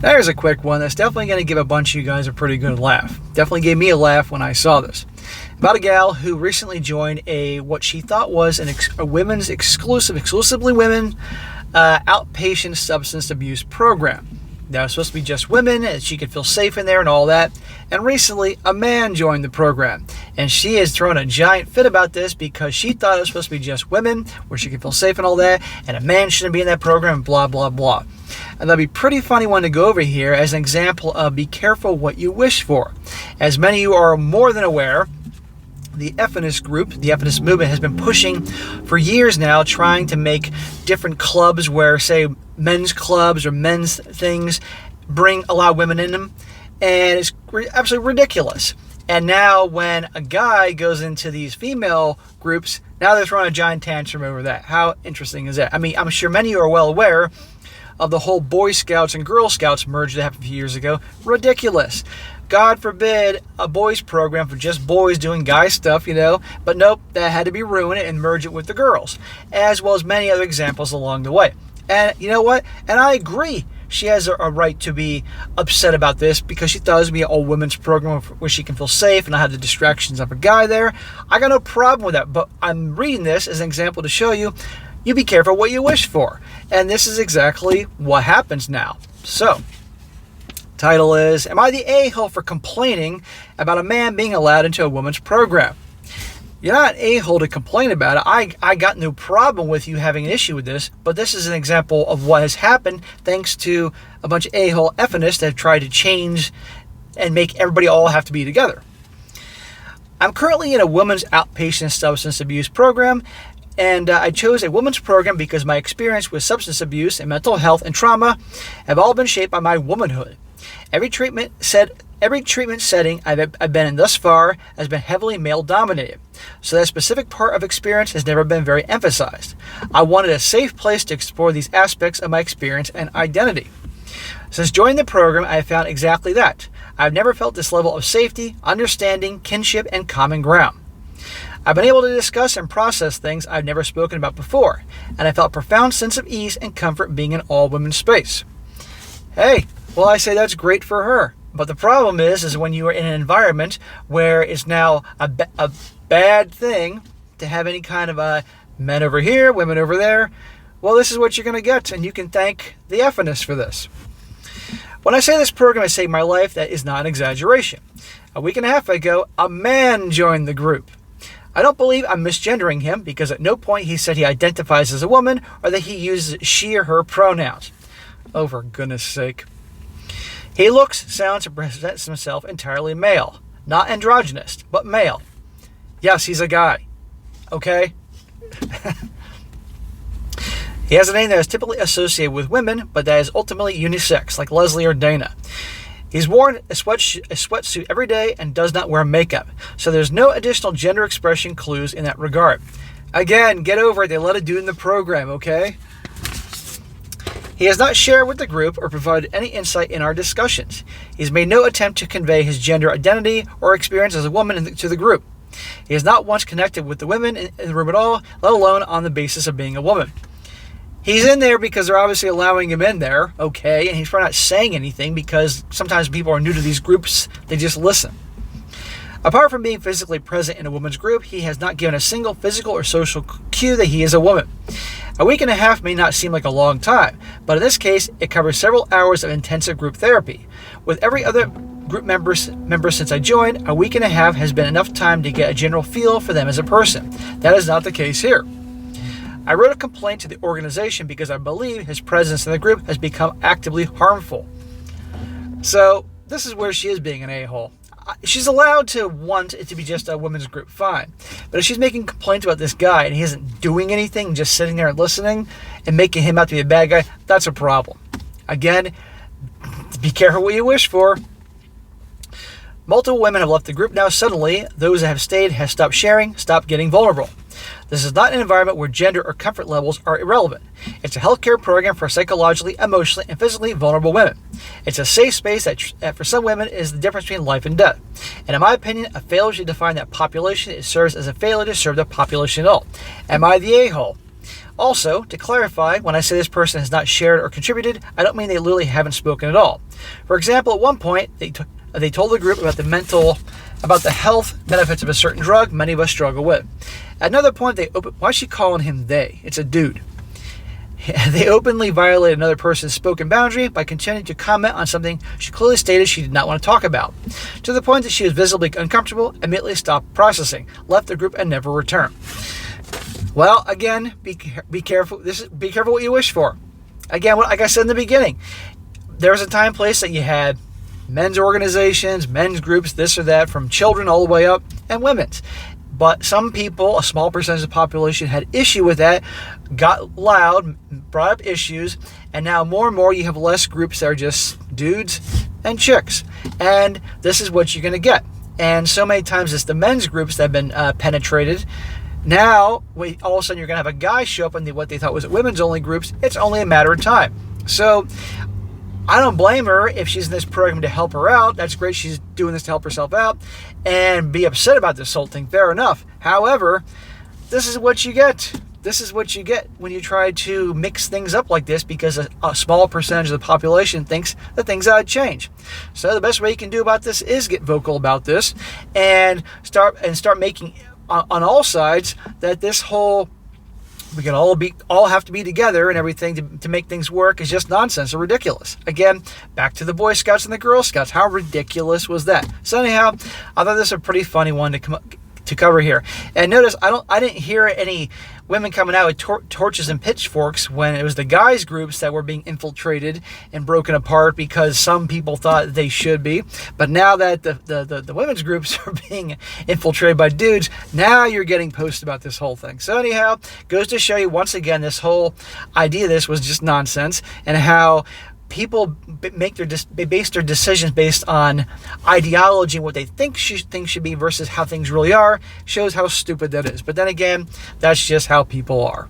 There's a quick one that's definitely going to give a bunch of you guys a pretty good laugh. Definitely gave me a laugh when I saw this. About a gal who recently joined what she thought was a women's exclusively women outpatient substance abuse program. That was supposed to be just women, and she could feel safe in there and all that. And recently, a man joined the program. And she has thrown a giant fit about this because she thought it was supposed to be just women, where she could feel safe and all that, and a man shouldn't be in that program, blah, blah, blah. And that'll be a pretty funny one to go over here as an example of be careful what you wish for. As many of you are more than aware, the feminist group, the feminist movement, has been pushing for years now, trying to make different clubs where, say, men's clubs or men's things allow women in them, and it's absolutely ridiculous. And now when a guy goes into these female groups, now they're throwing a giant tantrum over that. How interesting is that? I mean, I'm sure many of you are well aware of the whole Boy Scouts and Girl Scouts merge that happened a few years ago. Ridiculous. God forbid a boys program for just boys doing guy stuff, but nope, that had to be ruined and merge it with the girls, as well as many other examples along the way. And you know what? And I agree. She has a right to be upset about this because she thought it was going to be an all-women's program where she can feel safe and not have the distractions of a guy there. I got no problem with that, but I'm reading this as an example to show you be careful what you wish for. And this is exactly what happens now. So, title is, Am I the a-hole for complaining about a man being allowed into a woman's program? You're not an a-hole to complain about it. I got no problem with you having an issue with this, but this is an example of what has happened thanks to a bunch of a-hole effinists that have tried to change and make everybody all have to be together. I'm currently in a women's outpatient substance abuse program, and I chose a women's program because my experience with substance abuse and mental health and trauma have all been shaped by my womanhood. Every treatment setting I've been in thus far has been heavily male-dominated, so that specific part of experience has never been very emphasized. I wanted a safe place to explore these aspects of my experience and identity. Since joining the program, I have found exactly that. I've never felt this level of safety, understanding, kinship, and common ground. I've been able to discuss and process things I've never spoken about before, and I felt a profound sense of ease and comfort being in all-women's space. Hey, well, I say that's great for her. But the problem is when you are in an environment where it's now a bad thing to have any kind of men over here, women over there, well, this is what you're going to get, and you can thank the effinists for this. When I say this program has saved my life, that is not an exaggeration. A week and a half ago, a man joined the group. I don't believe I'm misgendering him because at no point he said he identifies as a woman or that he uses she or her pronouns. Oh, for goodness sake. He looks, sounds, and presents himself entirely male. Not androgynous, but male. Yes, he's a guy. Okay? He has a name that is typically associated with women, but that is ultimately unisex, like Leslie or Dana. He's worn a sweatsuit every day and does not wear makeup, so there's no additional gender expression clues in that regard. Again, get over it. They let it do in the program, okay? He has not shared with the group or provided any insight in our discussions. He's made no attempt to convey his gender identity or experience as a woman to the group. He has not once connected with the women in the room at all, let alone on the basis of being a woman. He's in there because they're obviously allowing him in there, okay, and he's probably not saying anything because sometimes people are new to these groups, they just listen. Apart from being physically present in a woman's group, he has not given a single physical or social cue that he is a woman. A week and a half may not seem like a long time, but in this case, it covers several hours of intensive group therapy. With every other group member since I joined, a week and a half has been enough time to get a general feel for them as a person. That is not the case here. I wrote a complaint to the organization because I believe his presence in the group has become actively harmful. So, this is where she is being an a-hole. She's allowed to want it to be just a women's group, fine. But if she's making complaints about this guy and he isn't doing anything, just sitting there and listening and making him out to be a bad guy, that's a problem. Again, be careful what you wish for. Multiple women have left the group now. Suddenly, those that have stayed have stopped sharing, stopped getting vulnerable. This is not an environment where gender or comfort levels are irrelevant. It's a healthcare program for psychologically, emotionally, and physically vulnerable women. It's a safe space that for some women is the difference between life and death. And in my opinion, a failure to define that population, it serves as a failure to serve the population at all. Am I the a-hole? Also, to clarify, when I say this person has not shared or contributed, I don't mean they literally haven't spoken at all. For example, at one point, they told the group about the health benefits of a certain drug many of us struggle with. At another point, why is she calling him they? It's a dude. They openly violated another person's spoken boundary by continuing to comment on something she clearly stated she did not want to talk about, to the point that she was visibly uncomfortable, immediately stopped processing, left the group, and never returned. Well, again, be careful. Be careful what you wish for. Again, like I said in the beginning, there was a time and place that you had men's organizations, men's groups, this or that, from children all the way up, and women's. But some people, a small percentage of the population, had issue with that, got loud, brought up issues, and now more and more you have less groups that are just dudes and chicks. And this is what you're going to get. And so many times it's the men's groups that have been penetrated. Now, all of a sudden you're going to have a guy show up in what they thought was women's only groups. It's only a matter of time. So I don't blame her if she's in this program to help her out. That's great. She's doing this to help herself out and be upset about this whole thing. Fair enough. However, this is what you get. This is what you get when you try to mix things up like this, because a small percentage of the population thinks that things ought to change. So the best way you can do about this is get vocal about this and start making on all sides that this whole we can all have to be together and everything to make things work is just nonsense or ridiculous. Again, back to the Boy Scouts and the Girl Scouts. How ridiculous was that? So anyhow, I thought this was a pretty funny one to cover here. And notice I didn't hear any women coming out with torches and pitchforks when it was the guys groups that were being infiltrated and broken apart because some people thought they should be. But now that the women's groups are being infiltrated by dudes, now you're getting posts about this whole thing. So anyhow, goes to show you once again this whole idea of this was just nonsense, and how people base their decisions based on ideology and what they think things should be versus how things really are. Shows how stupid that is. But then again, that's just how people are.